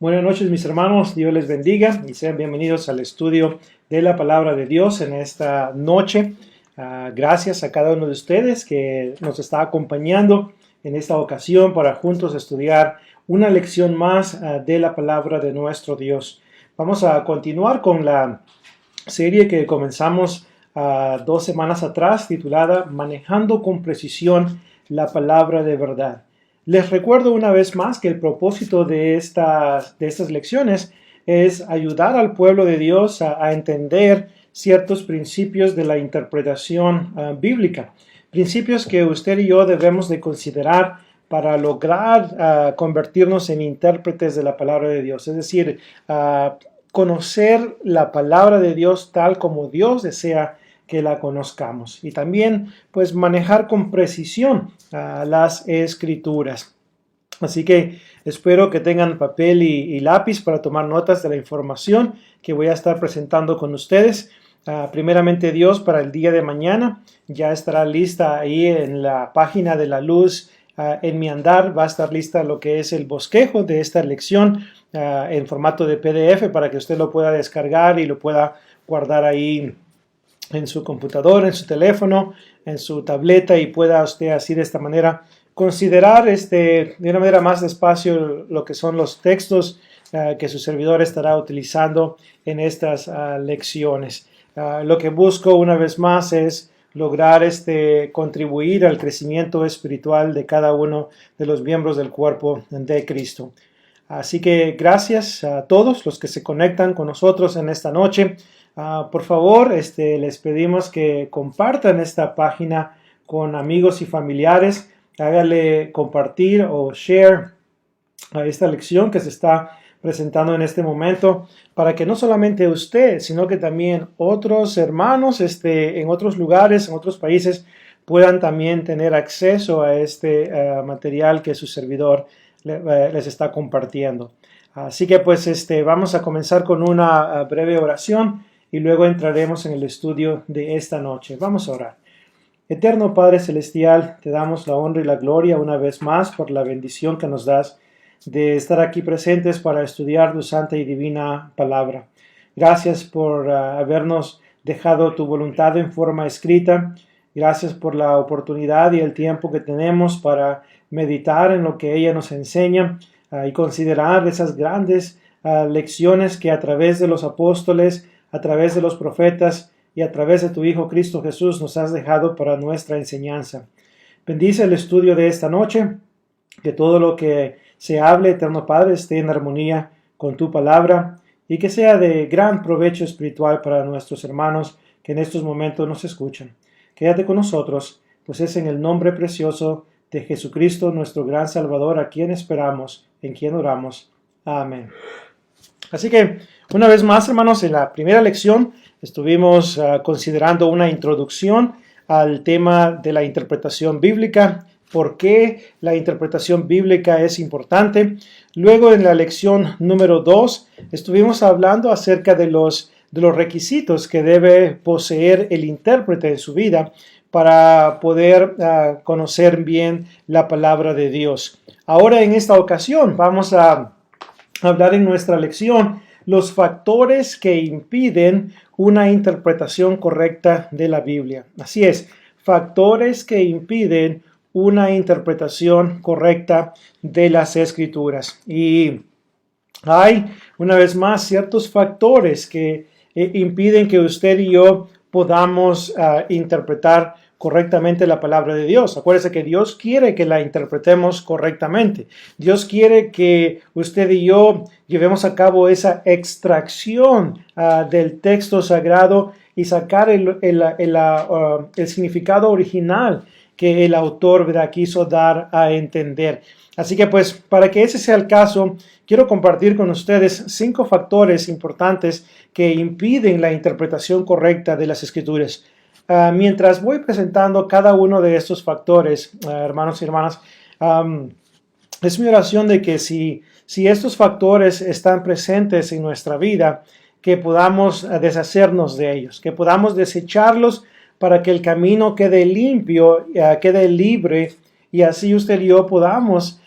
Buenas noches, mis hermanos, Dios les bendiga y sean bienvenidos al estudio de la palabra de Dios en esta noche. Gracias a cada uno de ustedes que nos está acompañando en esta ocasión para juntos estudiar una lección más de la palabra de nuestro Dios. Vamos a continuar con la serie que comenzamos 2 semanas atrás, titulada Manejando con precisión la palabra de verdad. Les recuerdo una vez más que el propósito de estas lecciones es ayudar al pueblo de Dios a entender ciertos principios de la interpretación bíblica, principios que usted y yo debemos de considerar para lograr convertirnos en intérpretes de la palabra de Dios, es decir, conocer la palabra de Dios tal como Dios desea que la conozcamos, y también pues manejar con precisión las escrituras. Así que espero que tengan papel y lápiz para tomar notas de la información que voy a estar presentando con ustedes. Primeramente Dios, para el día de mañana ya estará lista ahí en la página de la luz. En mi andar va a estar lista lo que es el bosquejo de esta lección en formato de PDF para que usted lo pueda descargar y lo pueda guardar ahí en su computadora, en su teléfono, en su tableta, y pueda usted así de esta manera considerar de una manera más despacio lo que son los textos que su servidor estará utilizando en estas lecciones. Lo que busco una vez más es lograr contribuir al crecimiento espiritual de cada uno de los miembros del cuerpo de Cristo. Así que gracias a todos los que se conectan con nosotros en esta noche. Por favor, les pedimos que compartan esta página con amigos y familiares. Hágale compartir o share a esta lección que se está presentando en este momento, para que no solamente usted, sino que también otros hermanos en otros lugares, en otros países, puedan también tener acceso a este material que su servidor les está compartiendo. Así que pues vamos a comenzar con una breve oración y luego entraremos en el estudio de esta noche. Vamos a orar. Eterno Padre Celestial, te damos la honra y la gloria una vez más por la bendición que nos das de estar aquí presentes para estudiar tu santa y divina palabra. Gracias por habernos dejado tu voluntad en forma escrita. Gracias por la oportunidad y el tiempo que tenemos para meditar en lo que ella nos enseña y considerar esas grandes lecciones que a través de los apóstoles, a través de los profetas y a través de tu Hijo Cristo Jesús nos has dejado para nuestra enseñanza. Bendice el estudio de esta noche, que todo lo que se hable, Eterno Padre, esté en armonía con tu palabra y que sea de gran provecho espiritual para nuestros hermanos que en estos momentos nos escuchan. Quédate con nosotros, pues es en el nombre precioso de Jesucristo, nuestro gran Salvador, a quien esperamos, en quien oramos. Amén. Así que, una vez más, hermanos, en la primera lección estuvimos considerando una introducción al tema de la interpretación bíblica, por qué la interpretación bíblica es importante. Luego, en la lección número 2, estuvimos hablando acerca de los requisitos que debe poseer el intérprete en su vida para poder conocer bien la palabra de Dios. Ahora, en esta ocasión, vamos a hablar en nuestra lección los factores que impiden una interpretación correcta de la Biblia. Así es, factores que impiden una interpretación correcta de las Escrituras. Y hay, una vez más, ciertos factores que impiden que usted y yo podamos interpretar correctamente la palabra de Dios. Acuérdese que Dios quiere que la interpretemos correctamente. Dios quiere que usted y yo llevemos a cabo esa extracción del texto sagrado y sacar el significado original que el autor quiso dar a entender. Así que pues, para que ese sea el caso, quiero compartir con ustedes 5 factores importantes que impiden la interpretación correcta de las Escrituras. Mientras voy presentando cada uno de estos factores, hermanos y hermanas, es mi oración de que si estos factores están presentes en nuestra vida, que podamos deshacernos de ellos, que podamos desecharlos para que el camino quede limpio, quede libre, y así usted y yo podamos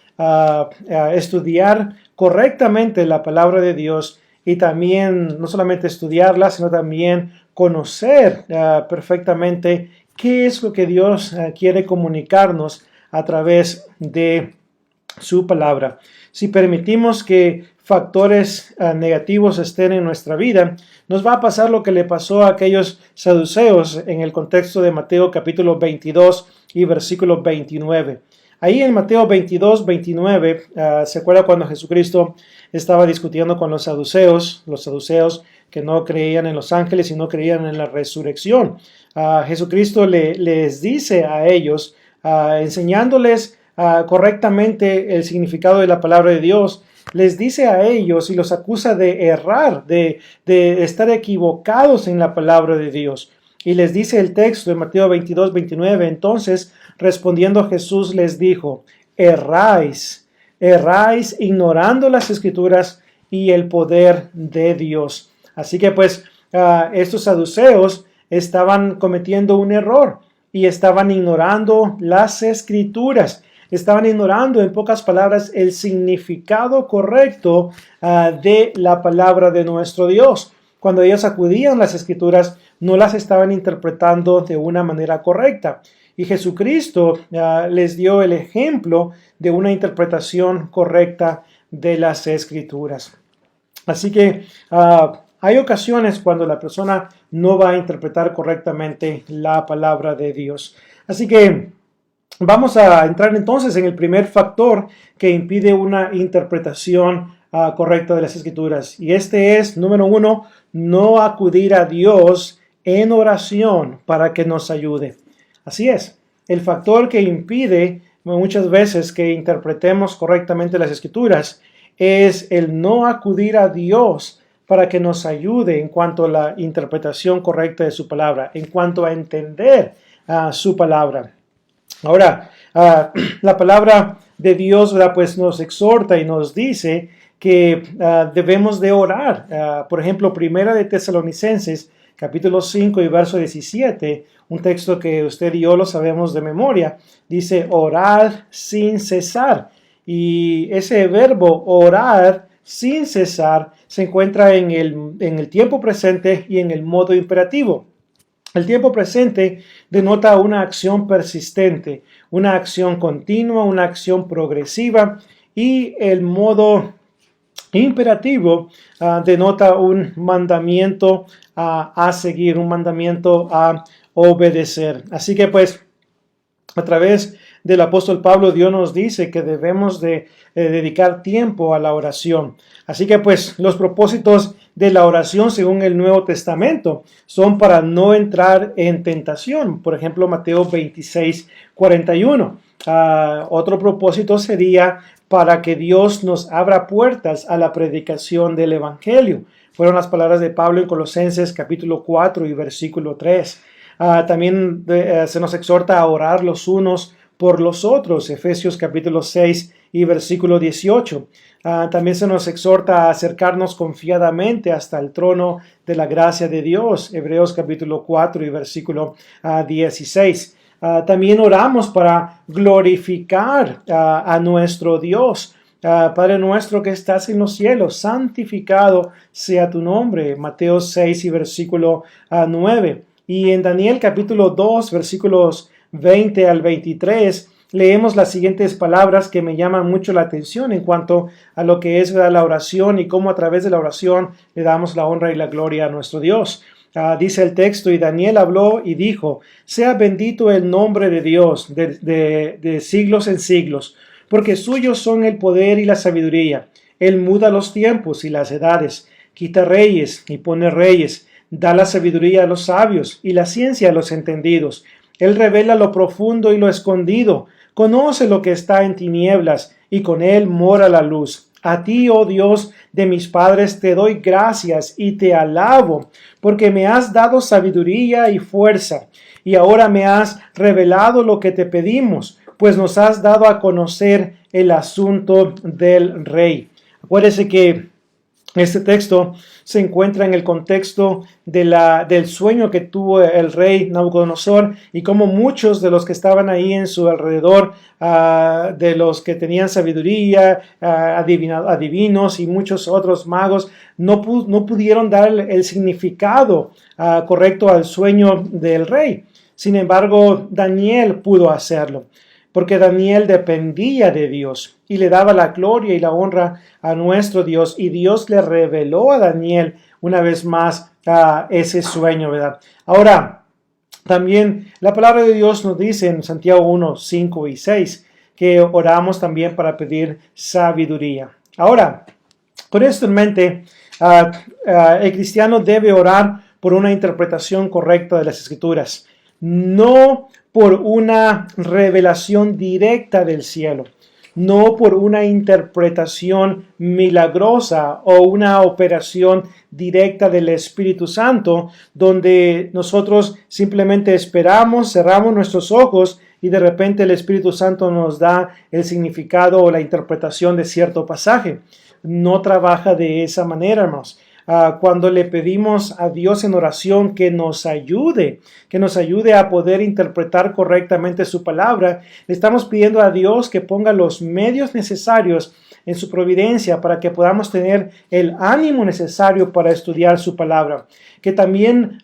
estudiar correctamente la palabra de Dios y también no solamente estudiarla, sino también conocer perfectamente qué es lo que Dios quiere comunicarnos a través de su palabra. Si permitimos que factores negativos estén en nuestra vida, nos va a pasar lo que le pasó a aquellos saduceos en el contexto de Mateo capítulo 22 y versículo 29. Ahí en Mateo 22, 29, ¿se acuerda cuando Jesucristo estaba discutiendo con los saduceos que no creían en los ángeles y no creían en la resurrección? Jesucristo les dice a ellos, enseñándoles correctamente el significado de la palabra de Dios, les dice a ellos y los acusa de errar, de estar equivocados en la palabra de Dios. Y les dice el texto de Mateo 22, 29, entonces respondiendo Jesús les dijo, erráis ignorando las escrituras y el poder de Dios. Así que pues estos saduceos estaban cometiendo un error y estaban ignorando las escrituras. Estaban ignorando, en pocas palabras, el significado correcto de la palabra de nuestro Dios. Cuando ellos acudían a las escrituras, no las estaban interpretando de una manera correcta. Y Jesucristo les dio el ejemplo de una interpretación correcta de las escrituras. Así que hay ocasiones cuando la persona no va a interpretar correctamente la palabra de Dios. Así que vamos a entrar entonces en el primer factor que impide una interpretación correcta de las escrituras. Y este es, número 1, no acudir a Dios en oración para que nos ayude. Así es, el factor que impide muchas veces que interpretemos correctamente las escrituras es el no acudir a Dios para que nos ayude en cuanto a la interpretación correcta de su palabra, en cuanto a entender su palabra. Ahora, la palabra de Dios, ¿verdad? Pues nos exhorta y nos dice que debemos de orar. Por ejemplo, Primera de Tesalonicenses, capítulo 5 y verso 17, un texto que usted y yo lo sabemos de memoria, dice orar sin cesar. Y ese verbo orar sin cesar se encuentra en el tiempo presente y en el modo imperativo. El tiempo presente denota una acción persistente, una acción continua, una acción progresiva, y el modo imperativo denota un mandamiento a seguir, un mandamiento a obedecer. Así que pues a través del apóstol Pablo, Dios nos dice que debemos de dedicar tiempo a la oración. Así que pues los propósitos de la oración según el Nuevo Testamento son para no entrar en tentación. Por ejemplo, Mateo 26, 41. Otro propósito sería para que Dios nos abra puertas a la predicación del Evangelio. Fueron las palabras de Pablo en Colosenses capítulo 4 y versículo 3. También se nos exhorta a orar los unos por los otros, Efesios capítulo 6 y versículo 18. También se nos exhorta a acercarnos confiadamente hasta el trono de la gracia de Dios, Hebreos capítulo 4 y versículo 16. También oramos para glorificar a nuestro Dios. Padre nuestro que estás en los cielos, santificado sea tu nombre, Mateo 6 y versículo 9. Y en Daniel capítulo 2, versículos 20 al 23, leemos las siguientes palabras que me llaman mucho la atención en cuanto a lo que es la oración y cómo a través de la oración le damos la honra y la gloria a nuestro Dios. Dice el texto, y Daniel habló y dijo, sea bendito el nombre de Dios de siglos en siglos, porque suyos son el poder y la sabiduría. Él muda los tiempos y las edades, quita reyes y pone reyes, da la sabiduría a los sabios y la ciencia a los entendidos. Él revela lo profundo y lo escondido, conoce lo que está en tinieblas, y con él mora la luz. A ti, oh Dios de mis padres, te doy gracias y te alabo, porque me has dado sabiduría y fuerza, y ahora me has revelado lo que te pedimos, pues nos has dado a conocer el asunto del rey. Acuérdese que Este texto se encuentra en el contexto del sueño que tuvo el rey Nabucodonosor y cómo muchos de los que estaban ahí en su alrededor, de los que tenían sabiduría, adivinos y muchos otros magos, no pudieron dar el significado correcto al sueño del rey. Sin embargo, Daniel pudo hacerlo, porque Daniel dependía de Dios y le daba la gloria y la honra a nuestro Dios, y Dios le reveló a Daniel una vez más ese sueño, ¿verdad? Ahora, también la palabra de Dios nos dice en Santiago 1, 5 y 6 que oramos también para pedir sabiduría. Ahora, con esto en mente, el cristiano debe orar por una interpretación correcta de las Escrituras, no por una revelación directa del cielo, no por una interpretación milagrosa o una operación directa del Espíritu Santo, donde nosotros simplemente esperamos, cerramos nuestros ojos y de repente el Espíritu Santo nos da el significado o la interpretación de cierto pasaje. No trabaja de esa manera, hermanos. Cuando le pedimos a Dios en oración que nos ayude a poder interpretar correctamente su palabra, le estamos pidiendo a Dios que ponga los medios necesarios en su providencia para que podamos tener el ánimo necesario para estudiar su palabra. Que también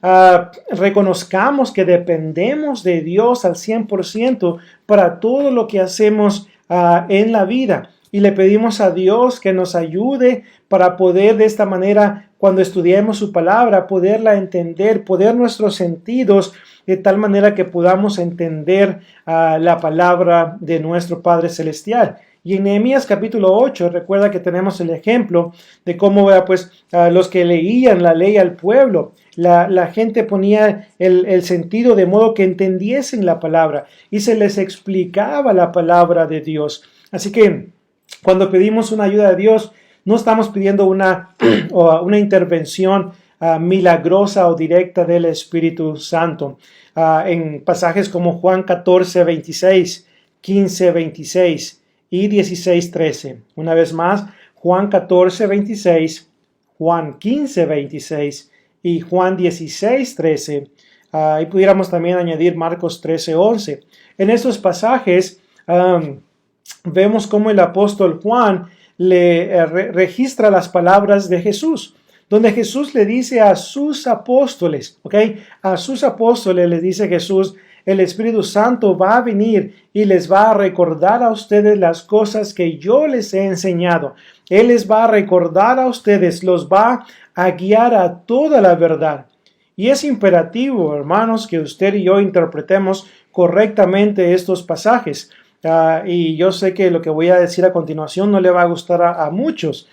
reconozcamos que dependemos de Dios al 100% para todo lo que hacemos en la vida. Y le pedimos a Dios que nos ayude para poder de esta manera, cuando estudiemos su palabra, poderla entender, poder nuestros sentidos de tal manera que podamos entender la palabra de nuestro Padre Celestial. Y en Nehemías capítulo 8, recuerda que tenemos el ejemplo de cómo los que leían la ley al pueblo, la gente ponía el sentido de modo que entendiesen la palabra y se les explicaba la palabra de Dios. Así que cuando pedimos una ayuda de Dios, no estamos pidiendo una intervención milagrosa o directa del Espíritu Santo. En pasajes como Juan 14, 26, 15, 26 y 16, 13. Una vez más, Juan 14, 26, Juan 15, 26 y Juan 16, 13. Y pudiéramos también añadir Marcos 13, 11. En estos pasajes vemos cómo el apóstol Juan le registra las palabras de Jesús, donde Jesús le dice a sus apóstoles, a sus apóstoles les dice Jesús, el Espíritu Santo va a venir y les va a recordar a ustedes las cosas que yo les he enseñado. Él les va a recordar a ustedes, los va a guiar a toda la verdad. Y es imperativo, hermanos, que usted y yo interpretemos correctamente estos pasajes. Y yo sé que lo que voy a decir a continuación no le va a gustar a muchos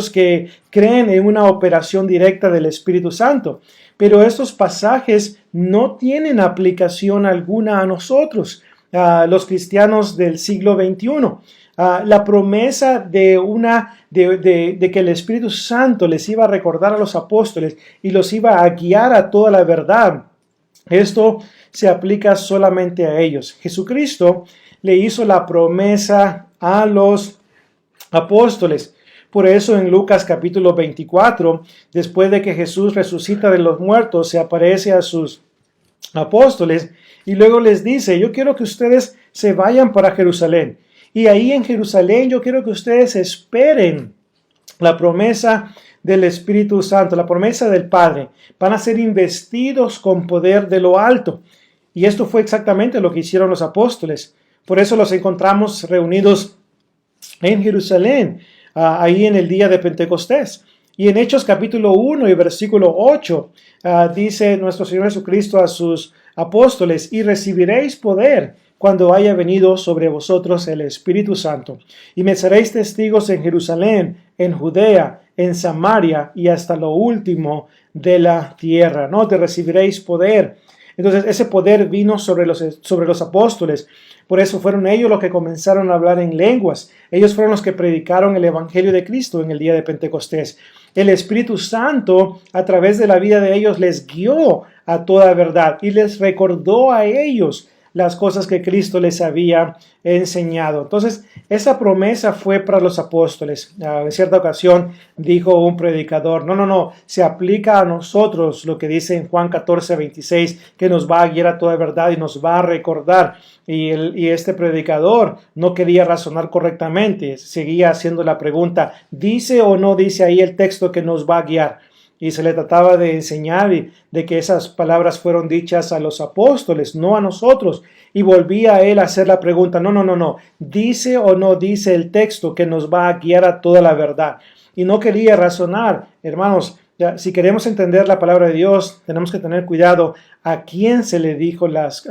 que creen en una operación directa del Espíritu Santo, pero estos pasajes no tienen aplicación alguna a nosotros, los cristianos del siglo XXI. La promesa de que el Espíritu Santo les iba a recordar a los apóstoles y los iba a guiar a toda la verdad, esto se aplica solamente a ellos. Jesucristo le hizo la promesa a los apóstoles. Por eso en Lucas capítulo 24, después de que Jesús resucita de los muertos, se aparece a sus apóstoles y luego les dice, yo quiero que ustedes se vayan para Jerusalén. Y ahí en Jerusalén yo quiero que ustedes esperen la promesa del Espíritu Santo, la promesa del Padre. Van a ser investidos con poder de lo alto. Y esto fue exactamente lo que hicieron los apóstoles. Por eso los encontramos reunidos en Jerusalén, ahí en el día de Pentecostés. Y en Hechos capítulo 1 y versículo 8, dice nuestro Señor Jesucristo a sus apóstoles, y recibiréis poder cuando haya venido sobre vosotros el Espíritu Santo. Y me seréis testigos en Jerusalén, en Judea, en Samaria y hasta lo último de la tierra. ¿No? Te recibiréis poder. Entonces ese poder vino sobre los apóstoles. Por eso fueron ellos los que comenzaron a hablar en lenguas. Ellos fueron los que predicaron el Evangelio de Cristo en el día de Pentecostés. El Espíritu Santo, a través de la vida de ellos, les guió a toda verdad y les recordó a ellos las cosas que Cristo les había enseñado. Entonces, esa promesa fue para los apóstoles. En cierta ocasión dijo un predicador, no, se aplica a nosotros lo que dice en Juan 14:26, que nos va a guiar a toda verdad y nos va a recordar. Y este predicador no quería razonar correctamente, seguía haciendo la pregunta, ¿dice o no dice ahí el texto que nos va a guiar? Y se le trataba de enseñar de que esas palabras fueron dichas a los apóstoles, no a nosotros. Y volvía a él a hacer la pregunta, no, ¿dice o no dice el texto que nos va a guiar a toda la verdad? Y no quería razonar. Hermanos, si queremos entender la palabra de Dios, tenemos que tener cuidado a quién se le dijo las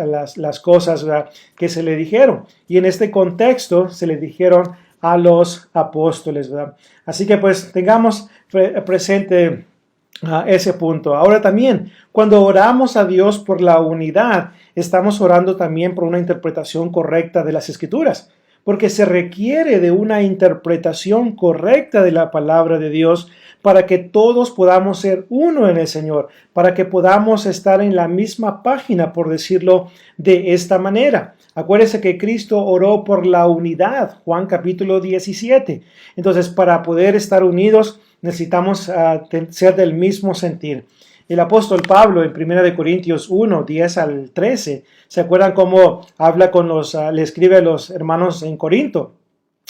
cosas, ¿verdad?, que se le dijeron. Y en este contexto se le dijeron a los apóstoles, ¿verdad? Así que pues tengamos presente ese punto. Ahora también, cuando oramos a Dios por la unidad, estamos orando también por una interpretación correcta de las Escrituras, porque se requiere de una interpretación correcta de la palabra de Dios para que todos podamos ser uno en el Señor, para que podamos estar en la misma página, por decirlo de esta manera. Acuérdense que Cristo oró por la unidad, Juan capítulo 17. Entonces, para poder estar unidos, necesitamos ser del mismo sentir. El apóstol Pablo en 1 Corintios 1, 10 al 13, ¿se acuerdan cómo habla le escribe a los hermanos en Corinto?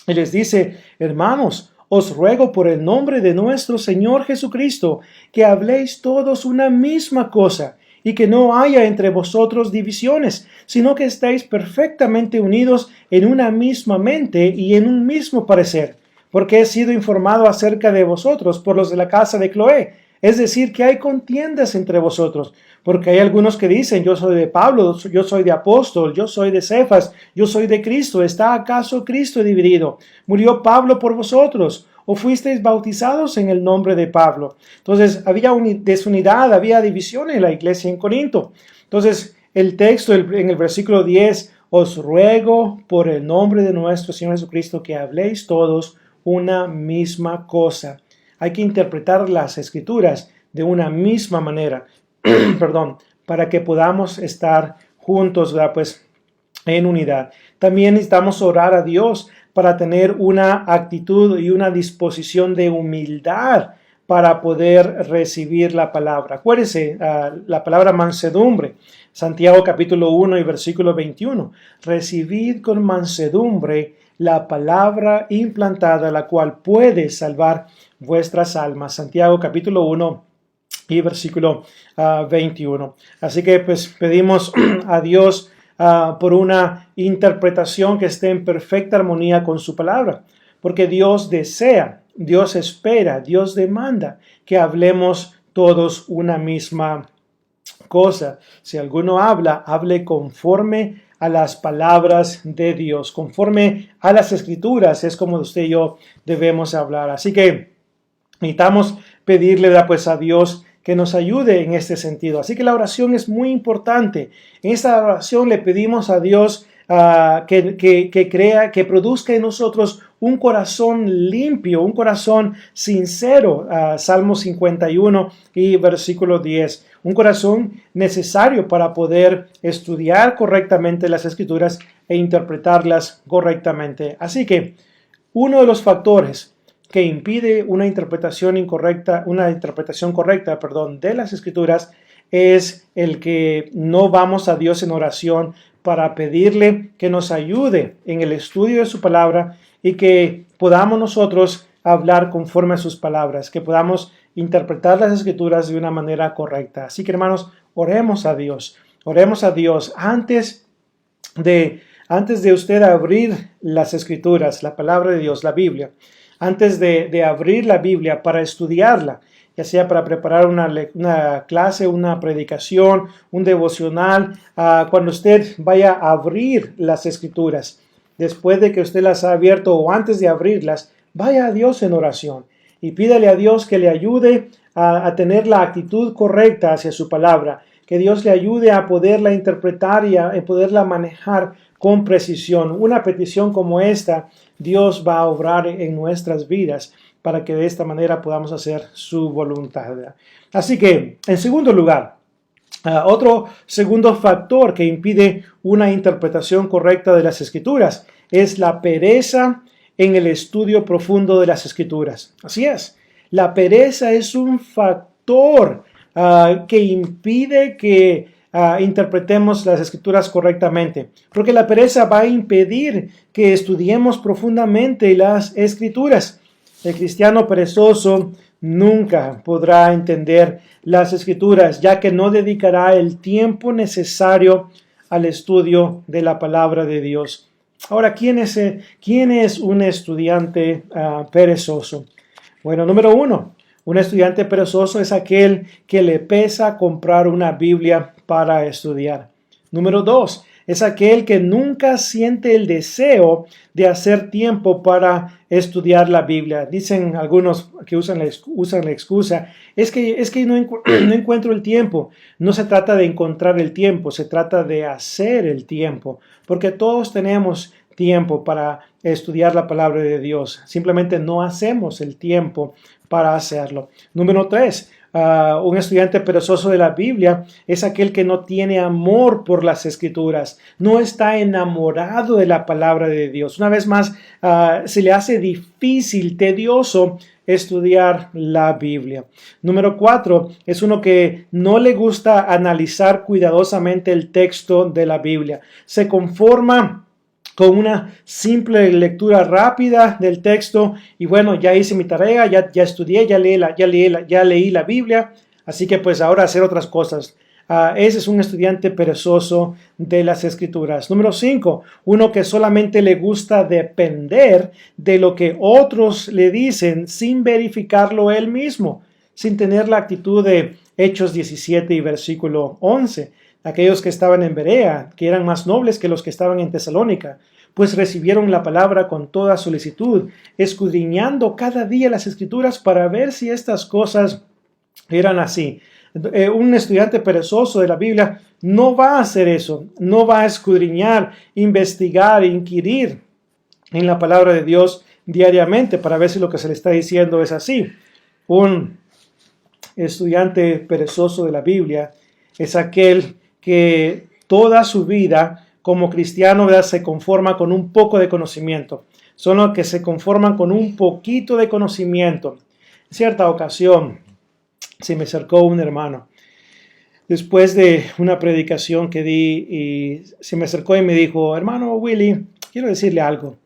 Y les dice, hermanos, os ruego por el nombre de nuestro Señor Jesucristo, que habléis todos una misma cosa, y que no haya entre vosotros divisiones, sino que estéis perfectamente unidos en una misma mente y en un mismo parecer. Porque he sido informado acerca de vosotros por los de la casa de Cloé, es decir, que hay contiendas entre vosotros, porque hay algunos que dicen, yo soy de Pablo, yo soy de apóstol, yo soy de Cefas, yo soy de Cristo. ¿Está acaso Cristo dividido? ¿Murió Pablo por vosotros? ¿O fuisteis bautizados en el nombre de Pablo? Entonces, había desunidad, había división en la iglesia en Corinto. Entonces, el texto en el versículo 10, os ruego por el nombre de nuestro Señor Jesucristo que habléis todos una misma cosa. Hay que interpretar las Escrituras de una misma manera, para que podamos estar juntos, ¿verdad?, pues, en unidad. También necesitamos orar a Dios para tener una actitud y una disposición de humildad para poder recibir la palabra. Acuérdense, la palabra mansedumbre, Santiago capítulo 1 y versículo 21. Recibid con mansedumbre la palabra implantada, la cual puede salvar vuestras almas. Santiago capítulo 1 y versículo 21. Así que pues pedimos a Dios por una interpretación que esté en perfecta armonía con su palabra, porque Dios desea, Dios espera, Dios demanda que hablemos todos una misma cosa. Si alguno habla, hable conforme a las palabras de Dios, conforme a las Escrituras, es como usted y yo debemos hablar. Así que necesitamos pedirle pues a Dios que nos ayude en este sentido. Así que la oración es muy importante. En esta oración le pedimos a Dios que produzca en nosotros un corazón limpio, un corazón sincero. Salmo 51 y versículo 10. Un corazón necesario para poder estudiar correctamente las Escrituras e interpretarlas correctamente. Así que uno de los factores que impide una interpretación correcta de las Escrituras es el que no vamos a Dios en oración para pedirle que nos ayude en el estudio de su palabra y que podamos nosotros hablar conforme a sus palabras, que podamos interpretar las Escrituras de una manera correcta. Así que, hermanos, oremos a Dios antes de usted abrir las Escrituras, la palabra de Dios, la Biblia. Antes de abrir la Biblia para estudiarla, ya sea para preparar una clase, una predicación, un devocional, cuando usted vaya a abrir las Escrituras, después de que usted las ha abierto o antes de abrirlas, vaya a Dios en oración y pídale a Dios que le ayude a tener la actitud correcta hacia su palabra, que Dios le ayude a poderla interpretar y a poderla manejar con precisión. Una petición como esta, Dios va a obrar en nuestras vidas para que de esta manera podamos hacer su voluntad. Así que, en segundo lugar, Otro segundo factor que impide una interpretación correcta de las Escrituras es la pereza en el estudio profundo de las Escrituras. Así es, la pereza es un factor que impide que interpretemos las Escrituras correctamente, porque la pereza va a impedir que estudiemos profundamente las Escrituras. El cristiano perezoso nunca podrá entender las Escrituras, ya que no dedicará el tiempo necesario al estudio de la palabra de Dios. Ahora, ¿quién es un estudiante perezoso? Bueno, número uno, un estudiante perezoso es aquel que le pesa comprar una Biblia para estudiar. Número dos, es aquel que nunca siente el deseo de hacer tiempo para estudiar la Biblia. Dicen algunos que usan la excusa, es que no encuentro el tiempo. No se trata de encontrar el tiempo, se trata de hacer el tiempo, porque todos tenemos tiempo para estudiar la palabra de Dios. Simplemente no hacemos el tiempo para hacerlo. Número tres, un estudiante perezoso de la Biblia es aquel que no tiene amor por las Escrituras, no está enamorado de la palabra de Dios. Una vez más, se le hace difícil, tedioso estudiar la Biblia. Número cuatro, es uno que no le gusta analizar cuidadosamente el texto de la Biblia. Se conforma con una simple lectura rápida del texto y bueno, ya hice mi tarea, ya estudié, ya leí la Biblia, así que pues ahora hacer otras cosas. Ese es un estudiante perezoso de las Escrituras. Número 5, uno que solamente le gusta depender de lo que otros le dicen sin verificarlo él mismo, sin tener la actitud de Hechos 17 y versículo 11. Aquellos que estaban en Berea, que eran más nobles que los que estaban en Tesalónica, pues recibieron la palabra con toda solicitud, escudriñando cada día las Escrituras para ver si estas cosas eran así. Un estudiante perezoso de la Biblia no va a hacer eso, no va a escudriñar, investigar, inquirir en la palabra de Dios diariamente para ver si lo que se le está diciendo es así. Un estudiante perezoso de la Biblia es aquel que toda su vida como cristiano, ¿verdad?, se conforma con un poco de conocimiento. Son los que se conforman con un poquito de conocimiento. En cierta ocasión se me acercó un hermano después de una predicación que di y se me acercó y me dijo: hermano Willy, quiero decirle algo.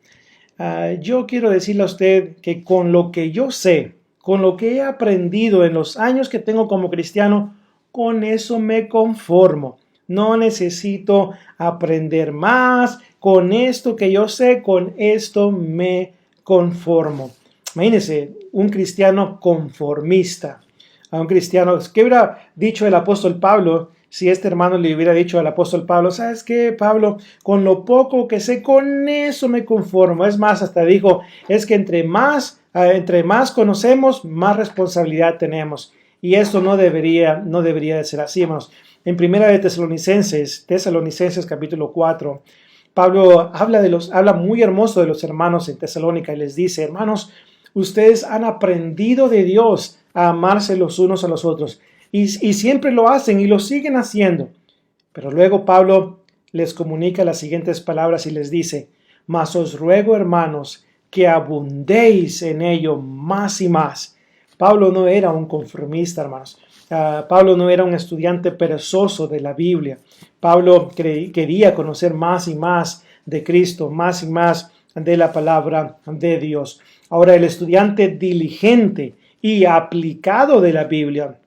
Yo quiero decirle a usted que con lo que yo sé, con lo que he aprendido en los años que tengo como cristiano, con eso me conformo. No necesito aprender más. Con esto que yo sé, con esto me conformo. Imagínense, un cristiano conformista. A un cristiano, ¿qué hubiera dicho el apóstol Pablo si este hermano le hubiera dicho al apóstol Pablo: ¿sabes qué, Pablo? Con lo poco que sé, con eso me conformo. Es más, hasta dijo, es que entre más conocemos, más responsabilidad tenemos. Y esto no debería de ser así, hermanos. En primera de Tesalonicenses capítulo 4, Pablo habla muy hermoso de los hermanos en Tesalónica y les dice: hermanos, ustedes han aprendido de Dios a amarse los unos a los otros y siempre lo hacen y lo siguen haciendo. Pero luego Pablo les comunica las siguientes palabras y les dice: mas os ruego, hermanos, que abundéis en ello más y más. Pablo no era un conformista, hermanos. Pablo no era un estudiante perezoso de la Biblia. Pablo quería conocer más y más de Cristo, más y más de la palabra de Dios. Ahora, el estudiante diligente y aplicado de la Biblia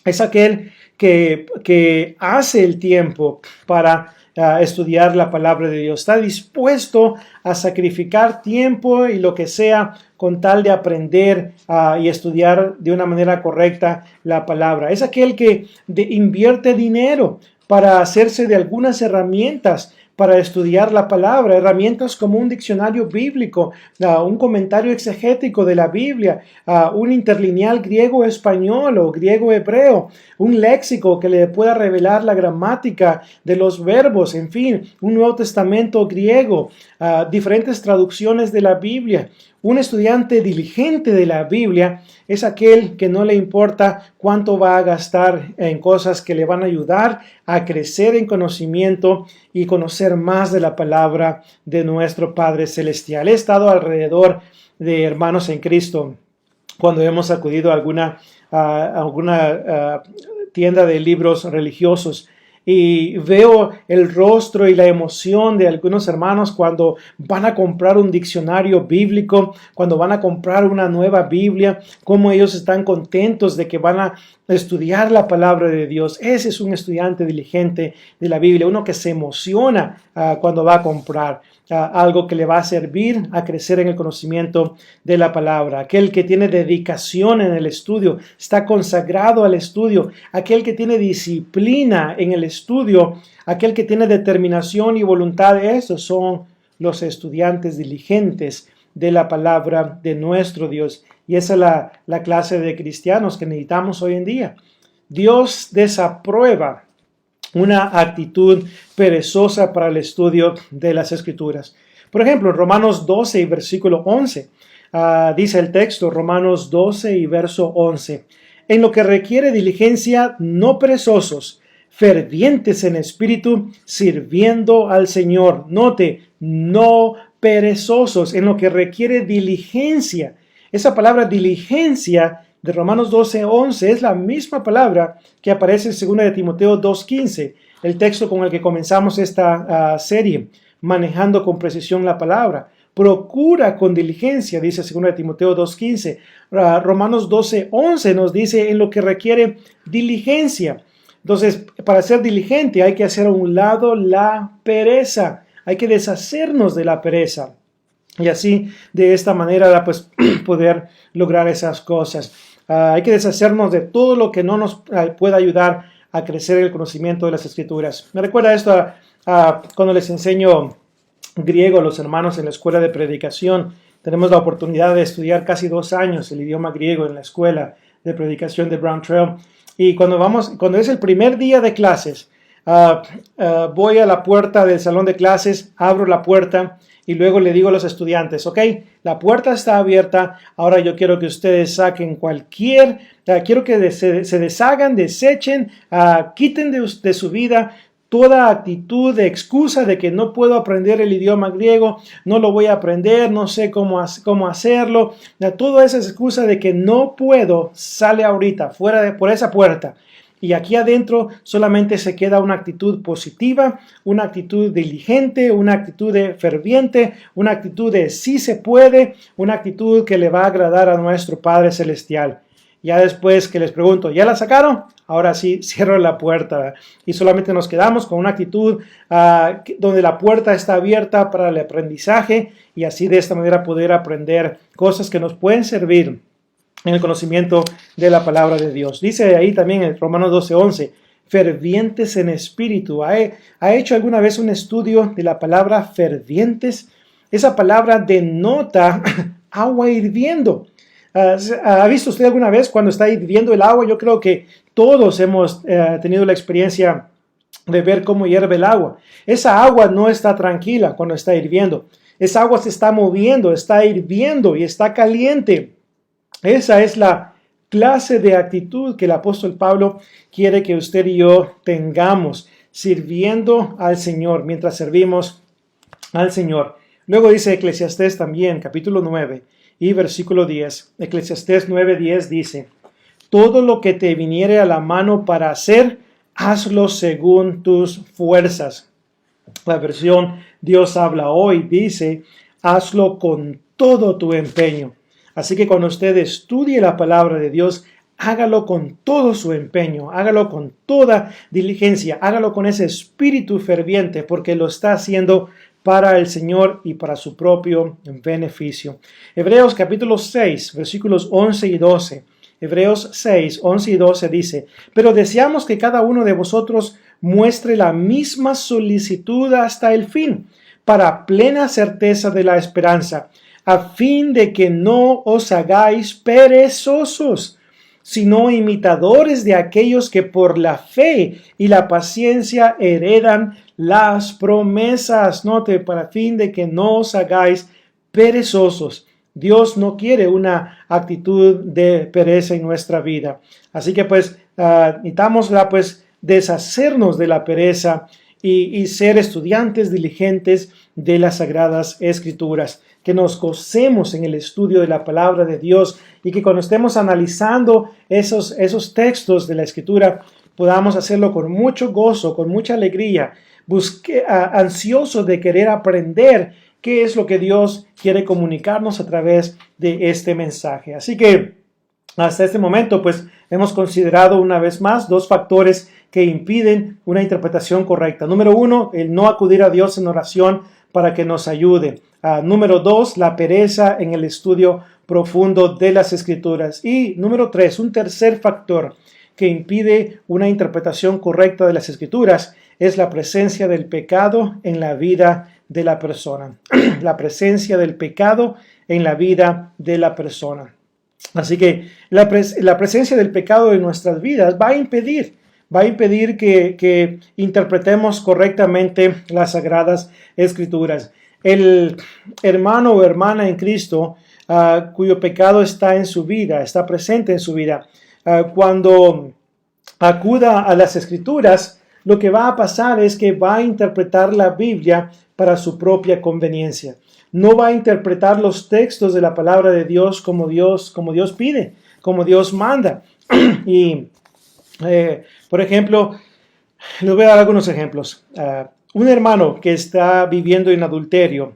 es aquel que hace el tiempo para estudiar la palabra de Dios. Está dispuesto a sacrificar tiempo y lo que sea con tal de aprender y estudiar de una manera correcta la palabra. Es aquel que invierte dinero para hacerse de algunas herramientas para estudiar la palabra, herramientas como un diccionario bíblico, un comentario exegético de la Biblia, un interlineal griego-español o griego-hebreo, un léxico que le pueda revelar la gramática de los verbos, en fin, un Nuevo Testamento griego, diferentes traducciones de la Biblia, Un estudiante diligente de la Biblia es aquel que no le importa cuánto va a gastar en cosas que le van a ayudar a crecer en conocimiento y conocer más de la palabra de nuestro Padre Celestial. He estado alrededor de hermanos en Cristo cuando hemos acudido a alguna tienda de libros religiosos, y veo el rostro y la emoción de algunos hermanos cuando van a comprar un diccionario bíblico, cuando van a comprar una nueva Biblia, cómo ellos están contentos de que van a estudiar la palabra de Dios. Ese es un estudiante diligente de la Biblia, uno que se emociona cuando va a comprar algo que le va a servir a crecer en el conocimiento de la palabra. Aquel que tiene dedicación en el estudio, está consagrado al estudio. Aquel que tiene disciplina en el estudio, aquel que tiene determinación y voluntad. Estos son los estudiantes diligentes de la palabra de nuestro Dios. Y esa es la clase de cristianos que necesitamos hoy en día. Dios desaprueba una actitud perezosa para el estudio de las Escrituras. Por ejemplo, Romanos 12 y versículo 11, dice el texto, Romanos 12 y verso 11, en lo que requiere diligencia, no perezosos, fervientes en espíritu, sirviendo al Señor. Note, no perezosos, en lo que requiere diligencia. Esa palabra diligencia de Romanos 12:11 es la misma palabra que aparece en 2 de Timoteo 2:15, el texto con el que comenzamos esta serie, manejando con precisión la palabra. Procura con diligencia, dice 2 de Timoteo 2:15. Romanos 12:11 nos dice en lo que requiere diligencia. Entonces, para ser diligente hay que hacer a un lado la pereza, hay que deshacernos de la pereza. Y así, de esta manera, pues, poder lograr esas cosas. Hay que deshacernos de todo lo que no nos pueda ayudar a crecer el conocimiento de las Escrituras. Me recuerda esto cuando les enseño griego a los hermanos en la escuela de predicación. Tenemos la oportunidad de estudiar casi 2 años el idioma griego en la escuela de predicación de Brown Trail. Y cuando es el primer día de clases, voy a la puerta del salón de clases, abro la puerta y luego le digo a los estudiantes, ok, la puerta está abierta, ahora yo quiero que ustedes saquen quiero que se deshagan, desechen, quiten de su vida toda actitud de excusa de que no puedo aprender el idioma griego, no lo voy a aprender, no sé cómo hacerlo. Toda esa excusa de que no puedo sale ahorita, por esa puerta. Y aquí adentro solamente se queda una actitud positiva, una actitud diligente, una actitud ferviente, una actitud de sí se puede, una actitud que le va a agradar a nuestro Padre Celestial. Ya después que les pregunto, ¿ya la sacaron? Ahora sí, cierro la puerta y solamente nos quedamos con una actitud donde la puerta está abierta para el aprendizaje y así de esta manera poder aprender cosas que nos pueden servir en el conocimiento de la palabra de Dios. Dice ahí también en Romanos 12:11, fervientes en espíritu. ¿Ha hecho alguna vez un estudio de la palabra fervientes? Esa palabra denota agua hirviendo. ¿Ha visto usted alguna vez cuando está hirviendo el agua? Yo creo que todos hemos tenido la experiencia de ver cómo hierve el agua. Esa agua no está tranquila cuando está hirviendo. Esa agua se está moviendo, está hirviendo y está caliente. Esa es la clase de actitud que el apóstol Pablo quiere que usted y yo tengamos, sirviendo al Señor, mientras servimos al Señor. Luego dice Eclesiastés también, capítulo 9 y versículo 10. Eclesiastés 9:10 dice, todo lo que te viniere a la mano para hacer, hazlo según tus fuerzas. La versión Dios habla hoy dice, hazlo con todo tu empeño. Así que cuando usted estudie la palabra de Dios, hágalo con todo su empeño, hágalo con toda diligencia, hágalo con ese espíritu ferviente, porque lo está haciendo para el Señor y para su propio beneficio. Hebreos capítulo 6, versículos 11 y 12. Hebreos 6, 11 y 12 dice, pero deseamos que cada uno de vosotros muestre la misma solicitud hasta el fin, para plena certeza de la esperanza, a fin de que no os hagáis perezosos, sino imitadores de aquellos que por la fe y la paciencia heredan las promesas. Note, para fin de que no os hagáis perezosos. Dios no quiere una actitud de pereza en nuestra vida. Así que pues necesitamos pues deshacernos de la pereza y ser estudiantes diligentes de las Sagradas Escrituras, que nos gocemos en el estudio de la palabra de Dios y que cuando estemos analizando esos textos de la Escritura podamos hacerlo con mucho gozo, con mucha alegría, ansioso de querer aprender qué es lo que Dios quiere comunicarnos a través de este mensaje. Así que hasta este momento pues hemos considerado una vez más dos factores que impiden una interpretación correcta. Número 1, el no acudir a Dios en oración para que nos ayude. Número 2, la pereza en el estudio profundo de las Escrituras. Y número 3, un tercer factor que impide una interpretación correcta de las Escrituras es la presencia del pecado en la vida de la persona. La presencia del pecado en la vida de la persona. Así que la presencia del pecado en nuestras vidas va a impedir que interpretemos correctamente las Sagradas Escrituras. El hermano o hermana en Cristo cuyo pecado está en su vida, está presente en su vida, cuando acuda a las Escrituras, lo que va a pasar es que va a interpretar la Biblia para su propia conveniencia. No va a interpretar los textos de la palabra de Dios como Dios pide, como Dios manda. Y por ejemplo, les voy a dar algunos ejemplos. Un hermano que está viviendo en adulterio,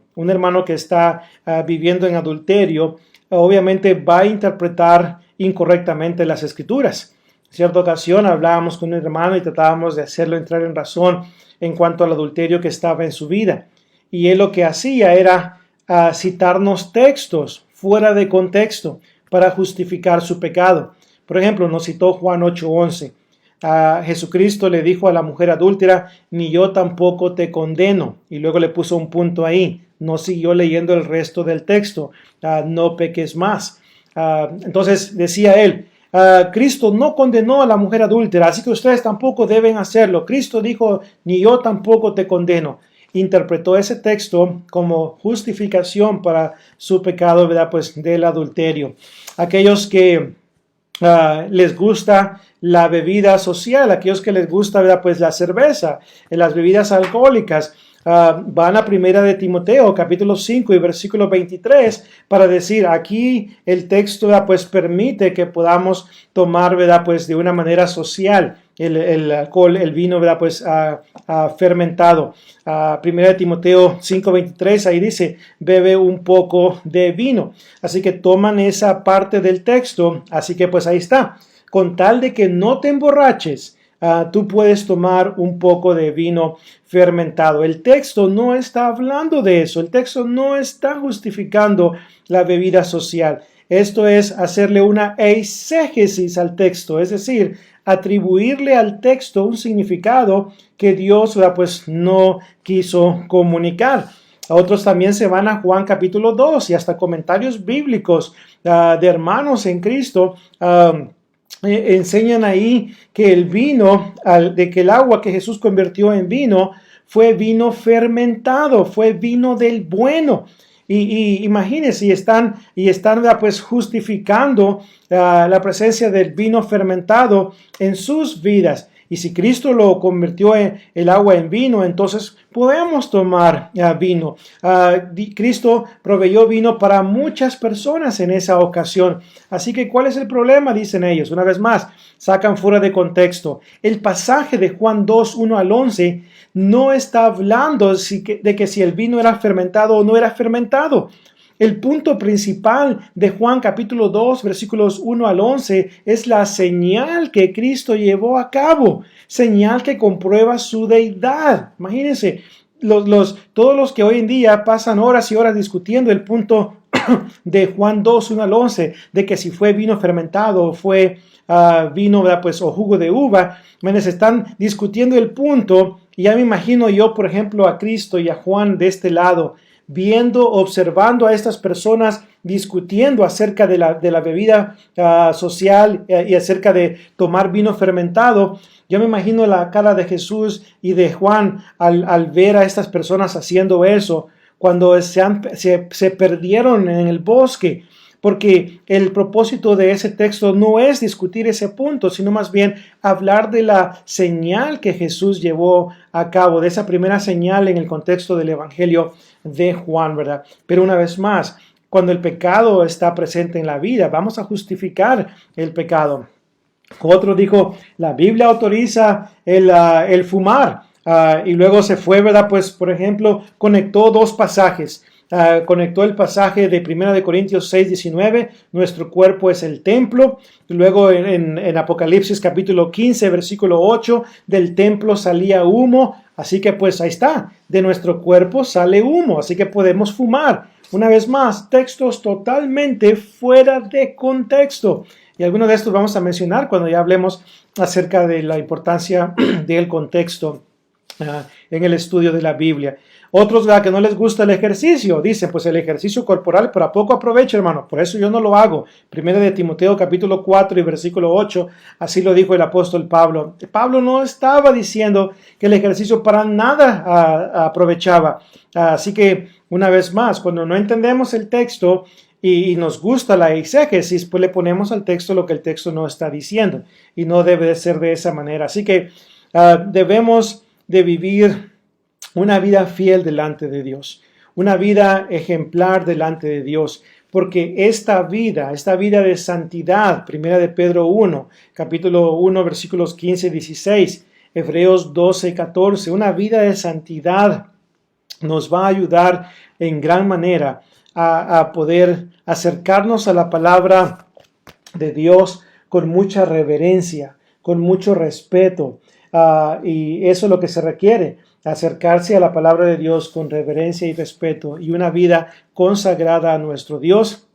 obviamente va a interpretar incorrectamente las Escrituras. En cierta ocasión hablábamos con un hermano y tratábamos de hacerlo entrar en razón en cuanto al adulterio que estaba en su vida. Y él lo que hacía era citarnos textos fuera de contexto para justificar su pecado. Por ejemplo, nos citó Juan 8:11. Jesucristo le dijo a la mujer adúltera, ni yo tampoco te condeno. Y luego le puso un punto ahí. No siguió leyendo el resto del texto. No peques más. Entonces decía él, Cristo no condenó a la mujer adúltera, así que ustedes tampoco deben hacerlo. Cristo dijo, ni yo tampoco te condeno. Interpretó ese texto como justificación para su pecado, ¿verdad? Pues del adulterio. Aquellos que les gusta la bebida social, aquellos que les gusta, ¿verdad? Pues la cerveza, las bebidas alcohólicas, van a Primera de Timoteo, capítulo 5 y versículo 23, para decir, aquí el texto, ¿verdad? Pues permite que podamos tomar, ¿verdad? Pues de una manera social el alcohol, el vino, ¿verdad? Pues fermentado. Primera de Timoteo 5:23, ahí dice, bebe un poco de vino. Así que toman esa parte del texto, así que pues ahí está. Con tal de que no te emborraches, tú puedes tomar un poco de vino fermentado. El texto no está hablando de eso. El texto no está justificando la bebida social. Esto es hacerle una eisegesis al texto, es decir, atribuirle al texto un significado que Dios pues no quiso comunicar. Otros también se van a Juan capítulo 2 y hasta comentarios bíblicos de hermanos en Cristo enseñan ahí que el vino, de que el agua que Jesús convirtió en vino fue vino fermentado, fue vino del bueno. Y imagínense, y están pues justificando la presencia del vino fermentado en sus vidas. Y si Cristo lo convirtió el agua en vino, entonces podemos tomar vino. Cristo proveyó vino para muchas personas en esa ocasión. Así que, ¿cuál es el problema? Dicen ellos. Una vez más, sacan fuera de contexto. El pasaje de Juan 2, 1 al 11 no está hablando de que si el vino era fermentado o no era fermentado. El punto principal de Juan capítulo 2, versículos 1 al 11 es la señal que Cristo llevó a cabo, señal que comprueba su deidad. Imagínense, todos los que hoy en día pasan horas y horas discutiendo el punto de Juan 2, 1 al 11, de que si fue vino fermentado o fue vino, pues, o jugo de uva, están discutiendo el punto, y ya me imagino yo, por ejemplo, a Cristo y a Juan de este lado, observando a estas personas discutiendo acerca de la bebida social y acerca de tomar vino fermentado. Yo me imagino la cara de Jesús y de Juan al ver a estas personas haciendo eso, cuando se perdieron en el bosque, porque el propósito de ese texto no es discutir ese punto, sino más bien hablar de la señal que Jesús llevó a cabo, de esa primera señal en el contexto del Evangelio de Juan, ¿verdad? Pero una vez más, cuando el pecado está presente en la vida, vamos a justificar el pecado. Otro dijo, la Biblia autoriza el fumar. Y luego se fue, ¿verdad? Pues, por ejemplo, conectó dos pasajes. Conectó el pasaje de 1 Corintios 6:19, nuestro cuerpo es el templo. Y luego en Apocalipsis capítulo 15, versículo 8, del templo salía humo. Así que pues ahí está, de nuestro cuerpo sale humo, así que podemos fumar. Una vez más, textos totalmente fuera de contexto. Y algunos de estos vamos a mencionar cuando ya hablemos acerca de la importancia del contexto en el estudio de la Biblia. Otros que no les gusta el ejercicio, dicen, pues el ejercicio corporal para poco aprovecha, hermano, por eso yo no lo hago. Primero de Timoteo capítulo 4 y versículo 8, así lo dijo el apóstol Pablo. Pablo no estaba diciendo que el ejercicio para nada aprovechaba. Así que, una vez más, cuando no entendemos el texto y nos gusta la exégesis, pues le ponemos al texto lo que el texto no está diciendo. Y no debe de ser de esa manera. Así que debemos de vivir una vida fiel delante de Dios, una vida ejemplar delante de Dios, porque esta vida de santidad, primera de Pedro 1, capítulo 1, versículos 15 y 16, Hebreos 12 y 14, una vida de santidad nos va a ayudar en gran manera a poder acercarnos a la palabra de Dios con mucha reverencia, con mucho respeto, y eso es lo que se requiere. Acercarse a la palabra de Dios con reverencia y respeto y una vida consagrada a nuestro Dios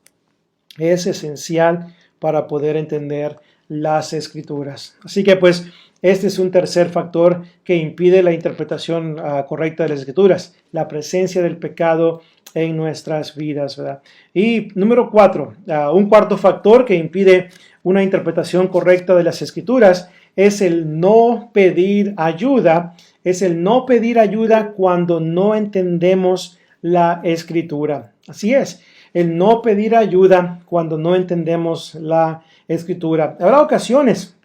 es esencial para poder entender las Escrituras. Así que pues este es un tercer factor que impide la interpretación correcta de las Escrituras, la presencia del pecado en nuestras vidas, ¿verdad? Y número 4, un cuarto factor que impide una interpretación correcta de las Escrituras es el no pedir ayuda. Es el no pedir ayuda cuando no entendemos la Escritura. Así es, el no pedir ayuda cuando no entendemos la Escritura. Habrá ocasiones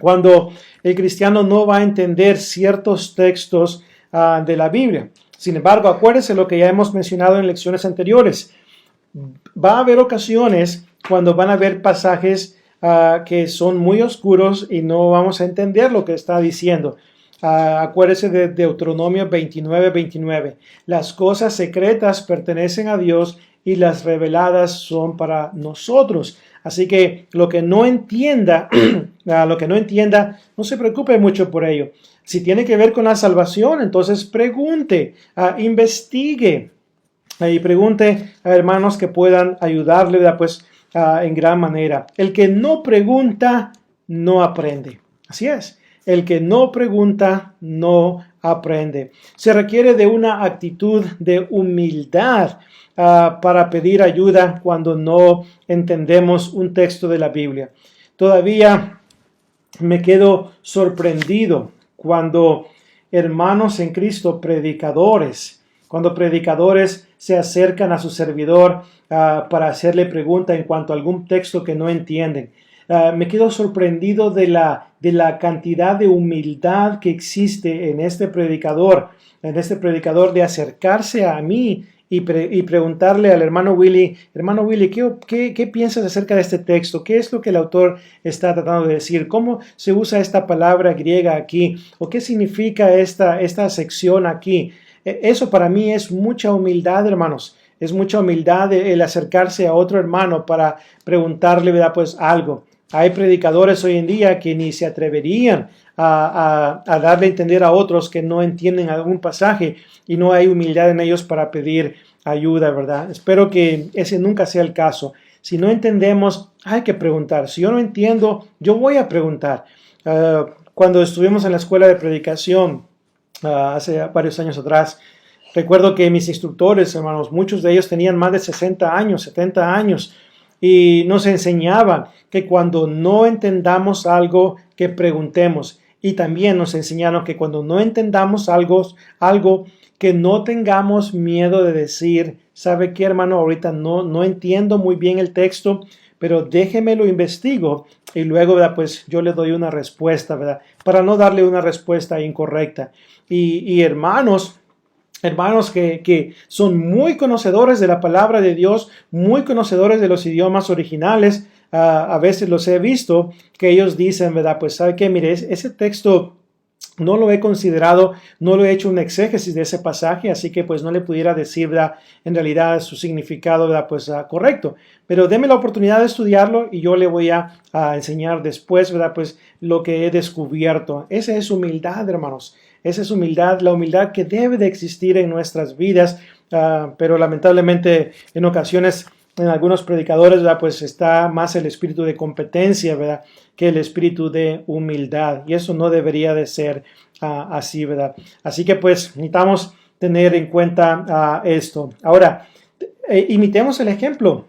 cuando el cristiano no va a entender ciertos textos de la Biblia. Sin embargo, acuérdense lo que ya hemos mencionado en lecciones anteriores. Va a haber ocasiones cuando van a haber pasajes que son muy oscuros y no vamos a entender lo que está diciendo. Acuérdese de Deuteronomio 29:29. Las cosas secretas pertenecen a Dios y las reveladas son para nosotros. Así que lo que no entienda, no se preocupe mucho por ello. Si tiene que ver con la salvación, entonces pregunte, investigue y pregunte a hermanos que puedan ayudarle, pues, en gran manera. El que no pregunta, no aprende. Así es. El que no pregunta, no aprende. Se requiere de una actitud de humildad para pedir ayuda cuando no entendemos un texto de la Biblia. Todavía me quedo sorprendido cuando hermanos en Cristo, cuando predicadores se acercan a su servidor para hacerle pregunta en cuanto a algún texto que no entienden. Me quedo sorprendido de la cantidad de humildad que existe en este predicador de acercarse a mí y preguntarle al hermano Willy, ¿qué piensas acerca de este texto? ¿Qué es lo que el autor está tratando de decir? ¿Cómo se usa esta palabra griega aquí? ¿O qué significa esta sección aquí? Eso para mí es mucha humildad, hermanos. Es mucha humildad el acercarse a otro hermano para preguntarle, ¿verdad? Pues algo. Hay predicadores hoy en día que ni se atreverían a darle a entender a otros que no entienden algún pasaje y no hay humildad en ellos para pedir ayuda, ¿verdad? Espero que ese nunca sea el caso. Si no entendemos, hay que preguntar. Si yo no entiendo, yo voy a preguntar. Cuando estuvimos en la escuela de predicación hace varios años atrás, recuerdo que mis instructores, hermanos, muchos de ellos tenían más de 60 años, 70 años, y nos enseñaban que cuando no entendamos algo, que preguntemos. Y también nos enseñaron que cuando no entendamos algo que no tengamos miedo de decir, ¿sabe qué, hermano? Ahorita no entiendo muy bien el texto, pero déjeme lo investigo y luego, ¿verdad? Pues yo le doy una respuesta, ¿verdad? Para no darle una respuesta incorrecta. Y hermanos que son muy conocedores de la palabra de Dios, muy conocedores de los idiomas originales, a veces los he visto que ellos dicen, ¿verdad? Pues, ¿sabe qué? Mire, ese texto no lo he considerado, no lo he hecho un exégesis de ese pasaje, así que pues no le pudiera decir, ¿verdad? En realidad su significado, ¿verdad? Pues correcto. Pero deme la oportunidad de estudiarlo y yo le voy a enseñar después, ¿verdad? Pues lo que he descubierto. Esa es humildad, hermanos. Esa es humildad, la humildad que debe de existir en nuestras vidas, pero lamentablemente en ocasiones en algunos predicadores, ¿verdad? Pues está más el espíritu de competencia, ¿verdad? Que el espíritu de humildad. Y eso no debería de ser así, ¿verdad? Así que pues necesitamos tener en cuenta esto. Ahora, imitemos el ejemplo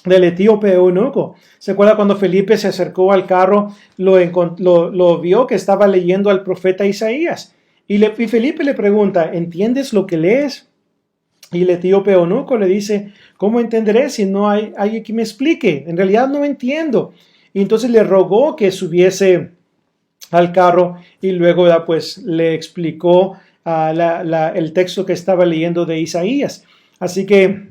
del etíope eunuco. ¿Se acuerda cuando Felipe se acercó al carro, lo vio que estaba leyendo al profeta Isaías? Y Felipe le pregunta, ¿entiendes lo que lees? Y el etíope eunuco le dice, ¿cómo entenderé si no hay alguien que me explique? En realidad no entiendo. Y entonces le rogó que subiese al carro y luego pues le explicó el texto que estaba leyendo de Isaías. Así que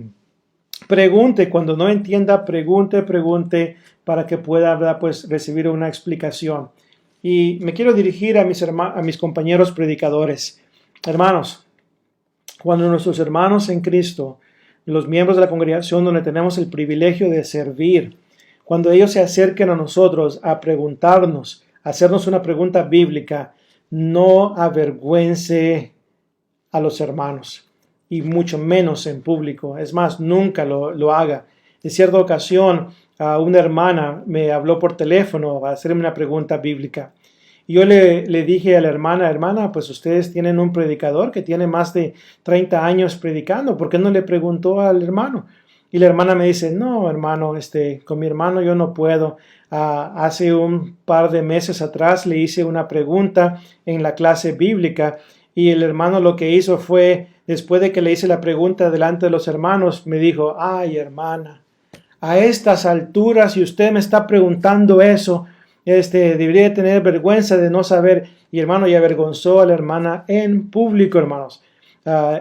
pregunte, cuando no entienda, pregunte para que pueda, ¿verdad? Pues recibir una explicación. Y me quiero dirigir a mis compañeros predicadores. Hermanos, cuando nuestros hermanos en Cristo, los miembros de la congregación donde tenemos el privilegio de servir, cuando ellos se acerquen a nosotros a preguntarnos, a hacernos una pregunta bíblica, no avergüence a los hermanos y mucho menos en público. Es más, nunca lo haga. En cierta ocasión, una hermana me habló por teléfono para hacerme una pregunta bíblica. Y yo le dije a la hermana, pues ustedes tienen un predicador que tiene más de 30 años predicando. ¿Por qué no le preguntó al hermano? Y la hermana me dice, no, hermano, con mi hermano yo no puedo. Hace un par de meses atrás le hice una pregunta en la clase bíblica y el hermano lo que hizo fue, después de que le hice la pregunta delante de los hermanos, me dijo, ay, hermana, a estas alturas, si usted me está preguntando eso, debería tener vergüenza de no saber. Y hermano, y avergonzó a la hermana en público, hermanos.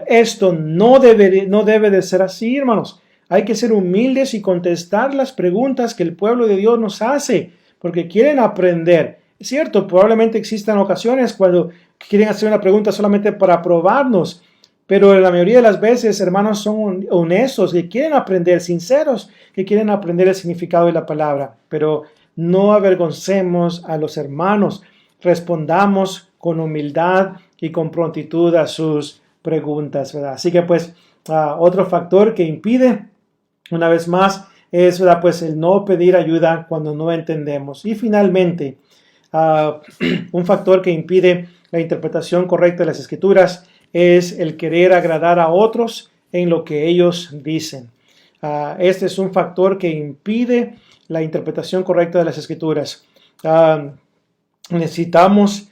Esto no debe de ser así, hermanos. Hay que ser humildes y contestar las preguntas que el pueblo de Dios nos hace, porque quieren aprender. Es cierto, probablemente existan ocasiones cuando quieren hacer una pregunta solamente para probarnos, pero la mayoría de las veces, hermanos, son honestos, que quieren aprender, sinceros, que quieren aprender el significado de la palabra. Pero no avergoncemos a los hermanos, respondamos con humildad y con prontitud a sus preguntas, ¿verdad? Así que pues otro factor que impide, una vez más, es, ¿verdad? Pues el no pedir ayuda cuando no entendemos. Y finalmente, un factor que impide la interpretación correcta de las Escrituras es el querer agradar a otros en lo que ellos dicen. Este es un factor que impide la interpretación correcta de las Escrituras. Necesitamos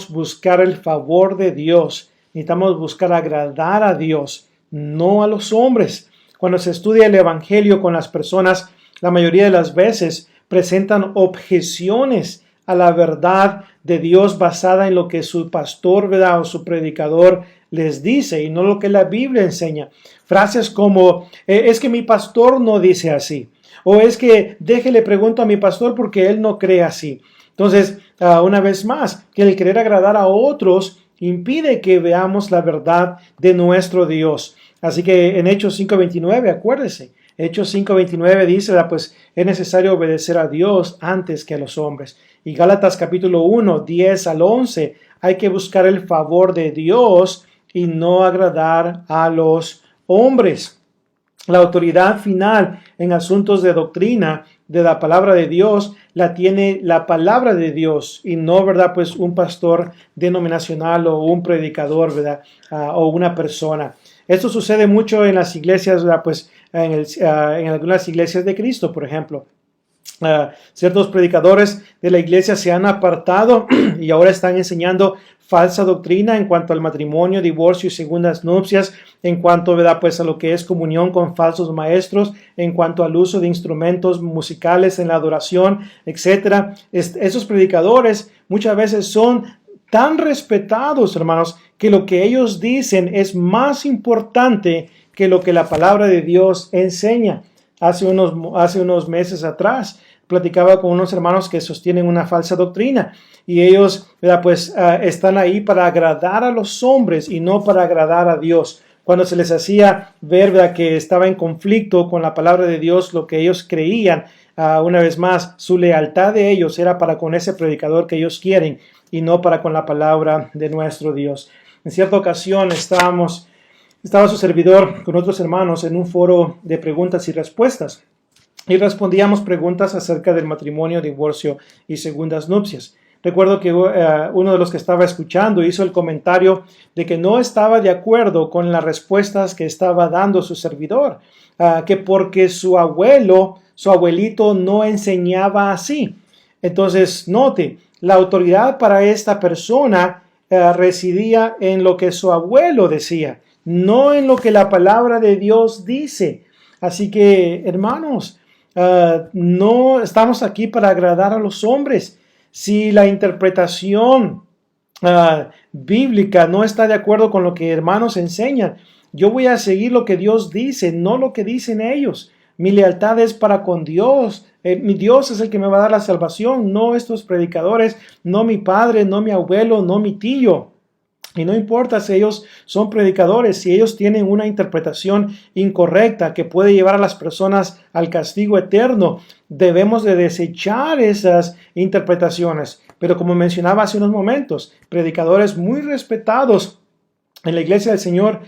buscar el favor de Dios. Necesitamos buscar agradar a Dios, no a los hombres. Cuando se estudia el Evangelio con las personas, la mayoría de las veces presentan objeciones a la verdad de Dios basada en lo que su pastor, ¿verdad? O su predicador les dice y no lo que la Biblia enseña. Frases como, es que mi pastor no dice así. O es que déjele pregunto a mi pastor porque él no cree así. Entonces, una vez más, que el querer agradar a otros impide que veamos la verdad de nuestro Dios. Así que en Hechos 5:29, acuérdese, Hechos 5:29 dice, pues es necesario obedecer a Dios antes que a los hombres. Y Gálatas capítulo 1, 10 al 11, hay que buscar el favor de Dios y no agradar a los hombres. La autoridad final en asuntos de doctrina de la palabra de Dios la tiene la palabra de Dios y no, ¿verdad? Pues un pastor denominacional o un predicador, ¿verdad? O una persona. Esto sucede mucho en las iglesias, ¿verdad? Pues en algunas iglesias de Cristo, por ejemplo. Ciertos predicadores de la iglesia se han apartado y ahora están enseñando falsa doctrina en cuanto al matrimonio, divorcio y segundas nupcias, en cuanto, ¿verdad?, pues a lo que es comunión con falsos maestros, en cuanto al uso de instrumentos musicales en la adoración, etcétera. Esos predicadores muchas veces son tan respetados, hermanos, que lo que ellos dicen es más importante que lo que la palabra de Dios enseña. Hace unos meses atrás platicaba con unos hermanos que sostienen una falsa doctrina y ellos, ¿verdad?, pues están ahí para agradar a los hombres y no para agradar a Dios. Cuando se les hacía ver, ¿verdad?, que estaba en conflicto con la palabra de Dios, lo que ellos creían, una vez más, su lealtad de ellos era para con ese predicador que ellos quieren y no para con la palabra de nuestro Dios. En cierta ocasión estaba su servidor con otros hermanos en un foro de preguntas y respuestas y respondíamos preguntas acerca del matrimonio, divorcio y segundas nupcias. Recuerdo que uno de los que estaba escuchando hizo el comentario de que no estaba de acuerdo con las respuestas que estaba dando su servidor, que porque su abuelito no enseñaba así. Entonces, note, la autoridad para esta persona residía en lo que su abuelo decía, no en lo que la palabra de Dios dice. Así que, hermanos, no estamos aquí para agradar a los hombres. Si la interpretación bíblica no está de acuerdo con lo que hermanos enseñan, yo voy a seguir lo que Dios dice, no lo que dicen ellos. Mi lealtad es para con Dios. Mi Dios es el que me va a dar la salvación, no estos predicadores, no mi padre, no mi abuelo, no mi tío. Y no importa si ellos son predicadores, si ellos tienen una interpretación incorrecta que puede llevar a las personas al castigo eterno, debemos de desechar esas interpretaciones. Pero como mencionaba hace unos momentos, predicadores muy respetados en la iglesia del Señor,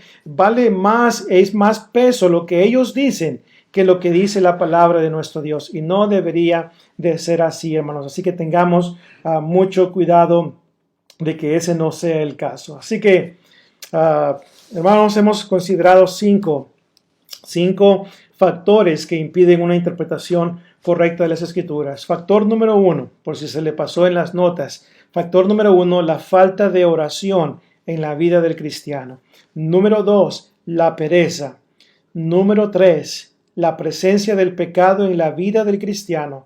es más peso lo que ellos dicen que lo que dice la palabra de nuestro Dios. Y no debería de ser así, hermanos. Así que tengamos mucho cuidado de que ese no sea el caso. Así que, hermanos, hemos considerado cinco factores que impiden una interpretación correcta de las Escrituras. Factor número 1, por si se le pasó en las notas. Factor número 1, la falta de oración en la vida del cristiano. Número 2, la pereza. Número 3, la presencia del pecado en la vida del cristiano.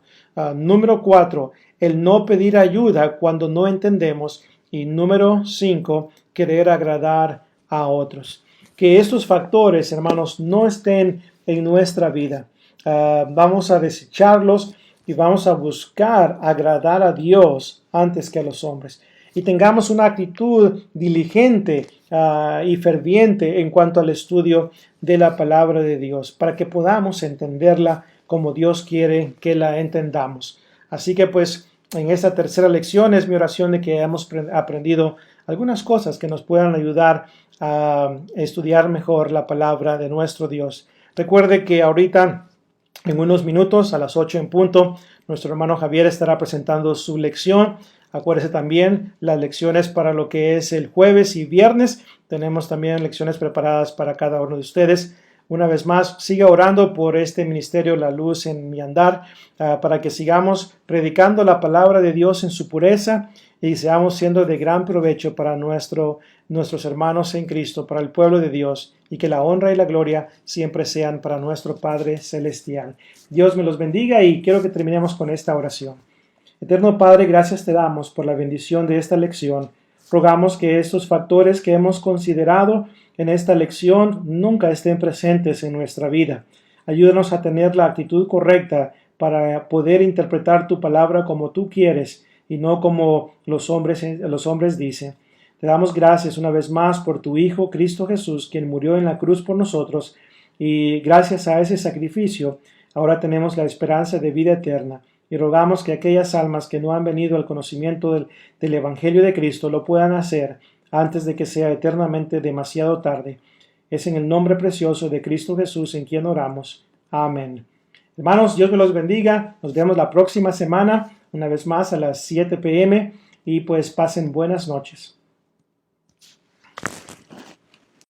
Número 4, el no pedir ayuda cuando no entendemos. Y número 5, querer agradar a otros. Que estos factores, hermanos, no estén en nuestra vida. Vamos a desecharlos y vamos a buscar agradar a Dios antes que a los hombres. Y tengamos una actitud diligente y ferviente en cuanto al estudio de la palabra de Dios, para que podamos entenderla como Dios quiere que la entendamos. Así que pues, en esta tercera lección es mi oración de que hayamos aprendido algunas cosas que nos puedan ayudar a estudiar mejor la palabra de nuestro Dios. Recuerde que ahorita, en unos minutos, a las 8 en punto, nuestro hermano Javier estará presentando su lección. Acuérdese también las lecciones para lo que es el jueves y viernes. Tenemos también lecciones preparadas para cada uno de ustedes. Una vez más, siga orando por este ministerio La Luz en mi andar, para que sigamos predicando la palabra de Dios en su pureza y seamos siendo de gran provecho para nuestros hermanos en Cristo, para el pueblo de Dios, y que la honra y la gloria siempre sean para nuestro Padre Celestial. Dios me los bendiga y quiero que terminemos con esta oración. Eterno Padre, gracias te damos por la bendición de esta lección. Rogamos que estos factores que hemos considerado en esta lección nunca estén presentes en nuestra vida. Ayúdanos a tener la actitud correcta para poder interpretar tu palabra como tú quieres y no como los hombres dicen. Te damos gracias una vez más por tu Hijo, Cristo Jesús, quien murió en la cruz por nosotros, y gracias a ese sacrificio ahora tenemos la esperanza de vida eterna. Y rogamos que aquellas almas que no han venido al conocimiento del Evangelio de Cristo lo puedan hacer antes de que sea eternamente demasiado tarde. Es en el nombre precioso de Cristo Jesús en quien oramos. Amén. Hermanos, Dios me los bendiga. Nos vemos la próxima semana, una vez más a las 7 p.m. y pues pasen buenas noches.